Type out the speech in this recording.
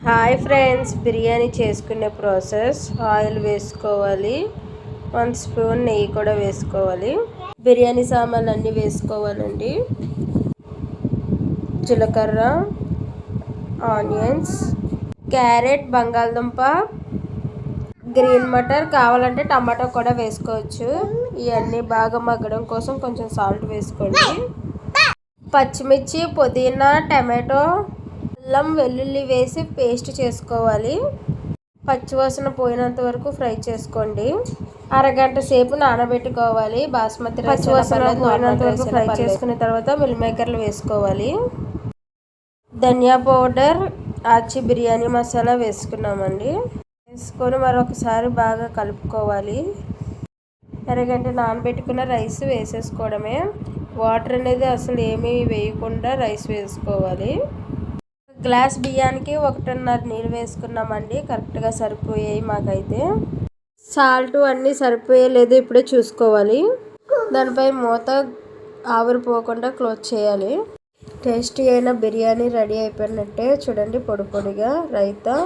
Hi friends, biryani చేసుకునే process. Oil వేసుకోవాలి, 1 spoon నెయ్యి కూడా వేసుకోవాలి. బిర్యానీ సామాన్లు అన్నీ వేసుకోవాలండి. జీలకర్ర, ఆనియన్స్, క్యారెట్, బంగాళదుంప, గ్రీన్ మటర్, కావాలంటే టమాటో కూడా వేసుకోవచ్చు. ఇవన్నీ బాగా మగ్గడం కోసం కొంచెం సాల్ట్ వేసుకోండి. పచ్చిమిర్చి, పుదీనా, టమాటో, అల్లం, వెల్లుల్లి వేసి పేస్ట్ చేసుకోవాలి. పచ్చివాసన పోయినంత వరకు ఫ్రై చేసుకోండి. అరగంట సేపు నానబెట్టుకోవాలి. బాస్మతి రైస్ పచ్చివాసన పోయినంత వరకు ఫ్రై చేసుకున్న తర్వాత మిల్ మేకర్లు వేసుకోవాలి. ధనియా పౌడర్, ఆచి బిర్యానీ మసాలా వేసుకున్నామండి. వేసుకొని మరొకసారి బాగా కలుపుకోవాలి. అరగంట నానబెట్టుకున్న రైస్ వేసేసుకోవడమే. వాటర్ అనేది అసలు ఏమీ వేయకుండా రైస్ వేసుకోవాలి. గ్లాస్ బియ్యానికి 1.5 నీళ్ళు వేసుకున్నామండి. కరెక్ట్గా సరిపోయాయి మాకైతే. సాల్ట్ అన్నీ సరిపోయలేదు ఇప్పుడే చూసుకోవాలి. దానిపై మూత ఆవిరిపోకుండా క్లోజ్ చేయాలి. టేస్టీ అయిన బిర్యానీ రెడీ అయిపోయినట్టే. చూడండి, పొడి పొడిగా రైతా